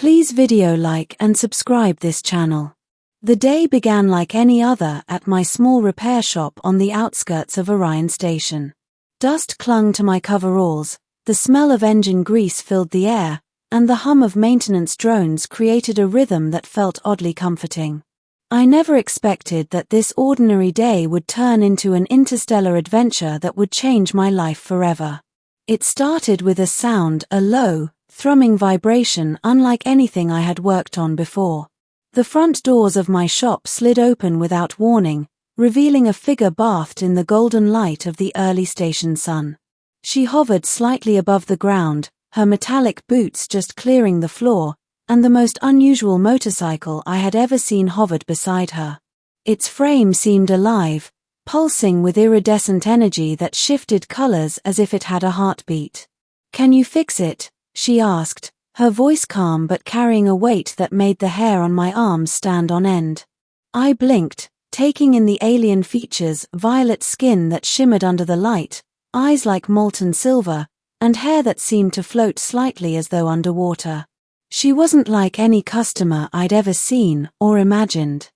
Please video like and subscribe this channel. The day began like any other at my small repair shop on the outskirts of Orion Station. Dust clung to my coveralls, the smell of engine grease filled the air, and the hum of maintenance drones created a rhythm that felt oddly comforting. I never expected that this ordinary day would turn into an interstellar adventure that would change my life forever. It started with a sound, a low, thrumming vibration unlike anything I had worked on before. The front doors of my shop slid open without warning, revealing a figure bathed in the golden light of the early station sun. She hovered slightly above the ground, her metallic boots just clearing the floor, and the most unusual motorcycle I had ever seen hovered beside her. Its frame seemed alive, pulsing with iridescent energy that shifted colors as if it had a heartbeat. "Can you fix it?" she asked, her voice calm but carrying a weight that made the hair on my arms stand on end. I blinked, taking in the alien features, violet skin that shimmered under the light, eyes like molten silver, and hair that seemed to float slightly as though underwater. She wasn't like any customer I'd ever seen or imagined.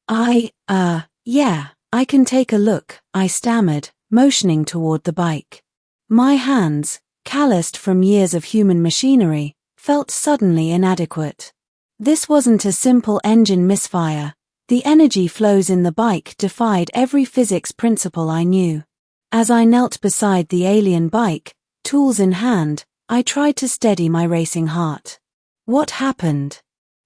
Yeah, I can take a look," I stammered, motioning toward the bike. My hands, calloused from years of human machinery, felt suddenly inadequate. This wasn't a simple engine misfire. The energy flows in the bike defied every physics principle I knew. As I knelt beside the alien bike, tools in hand, I tried to steady my racing heart. What happened?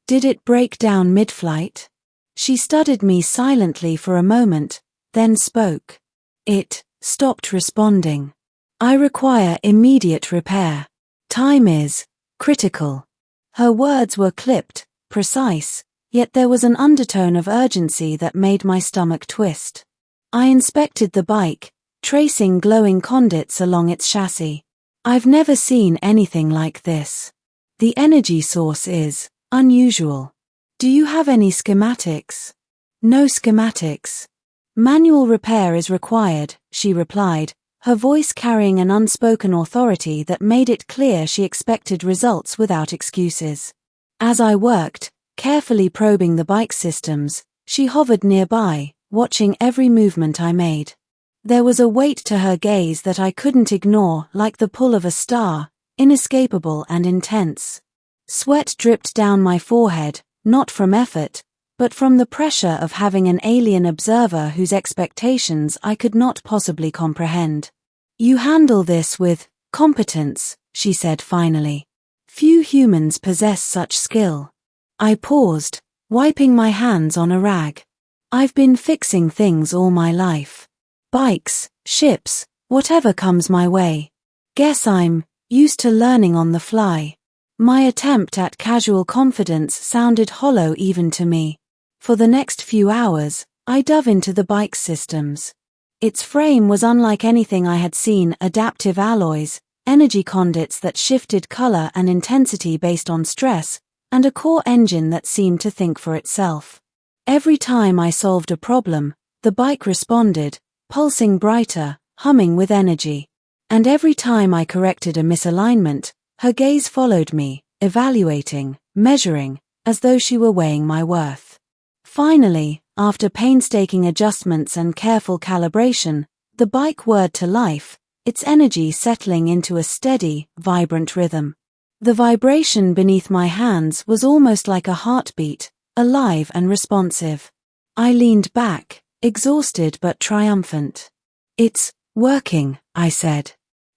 Did it break down mid-flight? She studied me silently for a moment, then spoke. "It stopped responding. I require immediate repair. Time is critical." Her words were clipped, precise, yet there was an undertone of urgency that made my stomach twist. I inspected the bike, tracing glowing conduits along its chassis. "I've never seen anything like this. The energy source is unusual. Do you have any schematics?" "No schematics. Manual repair is required," she replied, her voice carrying an unspoken authority that made it clear she expected results without excuses. As I worked, carefully probing the bike systems, she hovered nearby, watching every movement I made. There was a weight to her gaze that I couldn't ignore, like the pull of a star, inescapable and intense. Sweat dripped down my forehead, not from effort, but from the pressure of having an alien observer whose expectations I could not possibly comprehend. "You handle this with competence," she said finally. "Few humans possess such skill." I paused, wiping my hands on a rag. "I've been fixing things all my life. Bikes, ships, whatever comes my way. Guess I'm used to learning on the fly." My attempt at casual confidence sounded hollow even to me. For the next few hours, I dove into the bike's systems. Its frame was unlike anything I had seen: adaptive alloys, energy conduits that shifted color and intensity based on stress, and a core engine that seemed to think for itself. Every time I solved a problem, the bike responded, pulsing brighter, humming with energy. And every time I corrected a misalignment, her gaze followed me, evaluating, measuring, as though she were weighing my worth. Finally, after painstaking adjustments and careful calibration, the bike whirred to life, its energy settling into a steady, vibrant rhythm. The vibration beneath my hands was almost like a heartbeat, alive and responsive. I leaned back, exhausted but triumphant. "It's working," I said.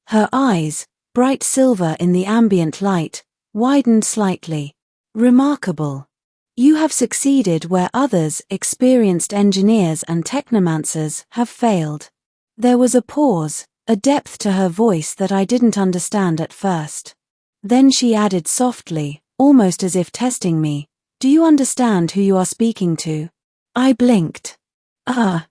Her eyes, bright silver in the ambient light, widened slightly. "Remarkable. You have succeeded where others, experienced engineers and technomancers, have failed." There was a pause, a depth to her voice that I didn't understand at first. Then she added softly, almost as if testing me, "Do you understand who you are speaking to?" I blinked.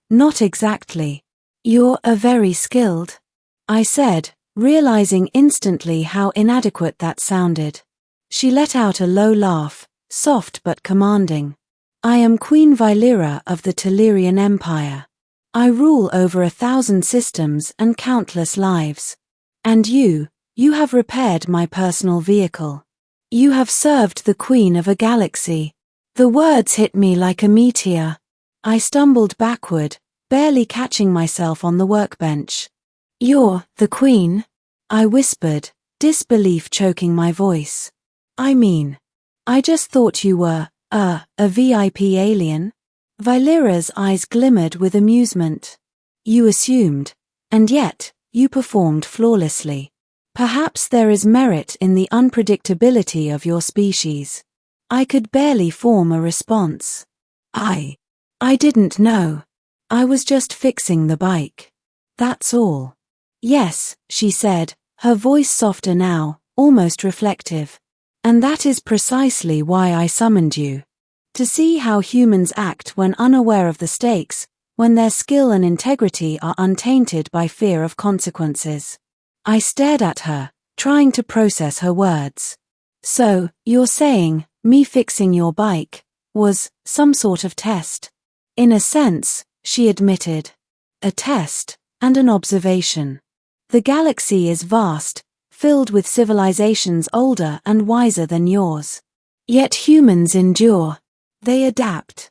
Not exactly. "You're very skilled," I said, realizing instantly how inadequate that sounded. She let out a low laugh, soft but commanding. "I am Queen Valyra of the Tellurian Empire. I rule over 1,000 systems and countless lives. And you have repaired my personal vehicle. You have served the queen of a galaxy. The words hit me like a meteor. I stumbled backward, barely catching myself on the workbench. You're the queen? I whispered, disbelief choking my voice. I mean, I just thought you were, a VIP alien? Valeera's eyes glimmered with amusement. You assumed, and yet, you performed flawlessly. Perhaps there is merit in the unpredictability of your species. I could barely form a response. I didn't know. I was just fixing the bike. That's all. Yes, she said, her voice softer now, almost reflective. And that is precisely why I summoned you. To see how humans act when unaware of the stakes, when their skill and integrity are untainted by fear of consequences. I stared at her, trying to process her words. So, you're saying, me fixing your bike, was some sort of test? In a sense, she admitted. A test, and an observation. The galaxy is vast, filled with civilizations older and wiser than yours. Yet humans endure. They adapt.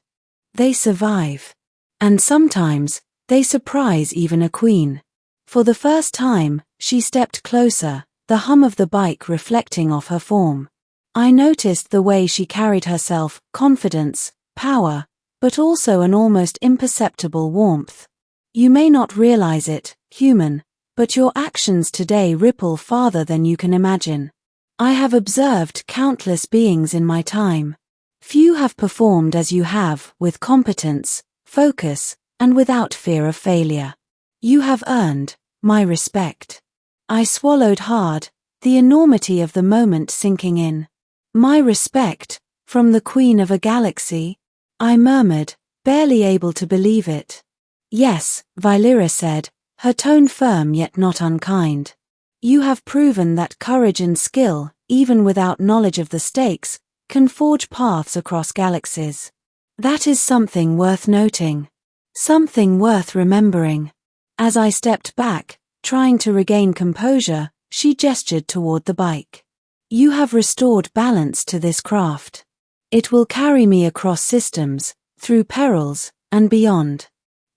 They survive. And sometimes, they surprise even a queen. For the first time, she stepped closer, the hum of the bike reflecting off her form. I noticed the way she carried herself, confidence, power, but also an almost imperceptible warmth. You may not realize it, human, but your actions today ripple farther than you can imagine. I have observed countless beings in my time. Few have performed as you have, with competence, focus, and without fear of failure. You have earned my respect. I swallowed hard, the enormity of the moment sinking in. My respect, from the queen of a galaxy? I murmured, barely able to believe it. Yes, Valeera said, her tone firm yet not unkind. You have proven that courage and skill, even without knowledge of the stakes, can forge paths across galaxies. That is something worth noting. Something worth remembering. As I stepped back, trying to regain composure, she gestured toward the bike. You have restored balance to this craft. It will carry me across systems, through perils, and beyond.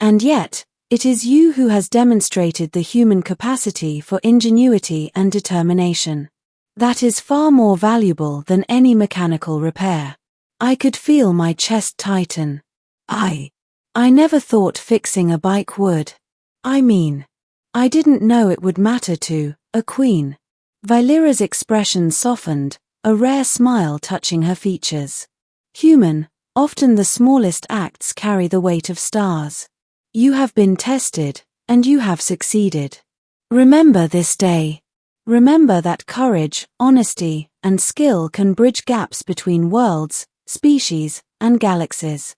And yet, it is you who has demonstrated the human capacity for ingenuity and determination. That is far more valuable than any mechanical repair. I could feel my chest tighten. I never thought fixing a bike would. I mean, I didn't know it would matter to a queen. Valeera's expression softened, a rare smile touching her features. Human, often the smallest acts carry the weight of stars. You have been tested, and you have succeeded. Remember this day. Remember that courage, honesty, and skill can bridge gaps between worlds, species, and galaxies.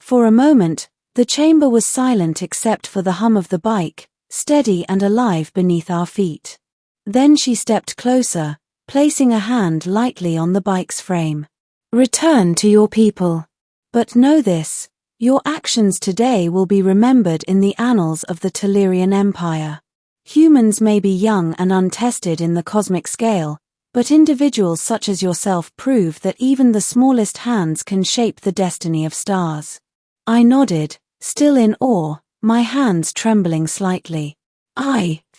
For a moment, the chamber was silent except for the hum of the bike, steady and alive beneath our feet. Then she stepped closer, placing a hand lightly on the bike's frame. Return to your people. But know this, your actions today will be remembered in the annals of the Tellurian Empire. Humans may be young and untested in the cosmic scale, but individuals such as yourself prove that even the smallest hands can shape the destiny of stars. I nodded, still in awe, my hands trembling slightly.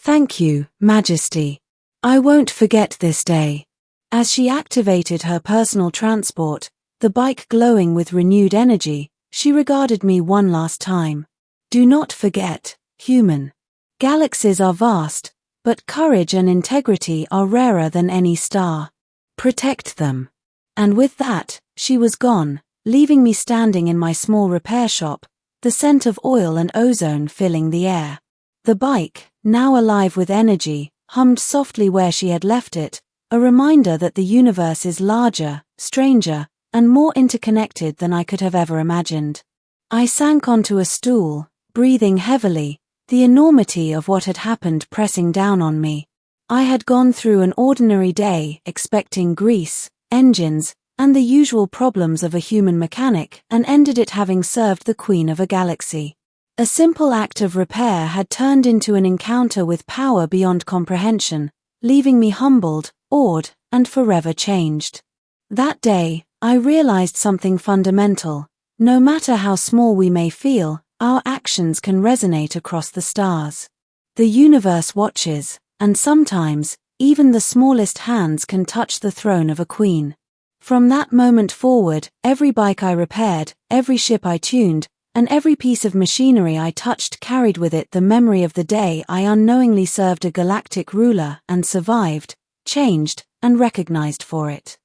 Thank you, Majesty. I won't forget this day. As she activated her personal transport, the bike glowing with renewed energy, she regarded me one last time. Do not forget, human. Galaxies are vast, but courage and integrity are rarer than any star. Protect them. And with that, she was gone, leaving me standing in my small repair shop, the scent of oil and ozone filling the air. The bike, now alive with energy, hummed softly where she had left it, a reminder that the universe is larger, stranger, and more interconnected than I could have ever imagined. I sank onto a stool, breathing heavily, the enormity of what had happened pressing down on me. I had gone through an ordinary day expecting grease, engines, and the usual problems of a human mechanic, and ended it having served the queen of a galaxy. A simple act of repair had turned into an encounter with power beyond comprehension, leaving me humbled, awed, and forever changed. That day, I realized something fundamental. No matter how small we may feel, our actions can resonate across the stars. The universe watches, and sometimes, even the smallest hands can touch the throne of a queen. From that moment forward, every bike I repaired, every ship I tuned, and every piece of machinery I touched carried with it the memory of the day I unknowingly served a galactic ruler and survived, changed, and recognized for it.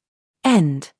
End.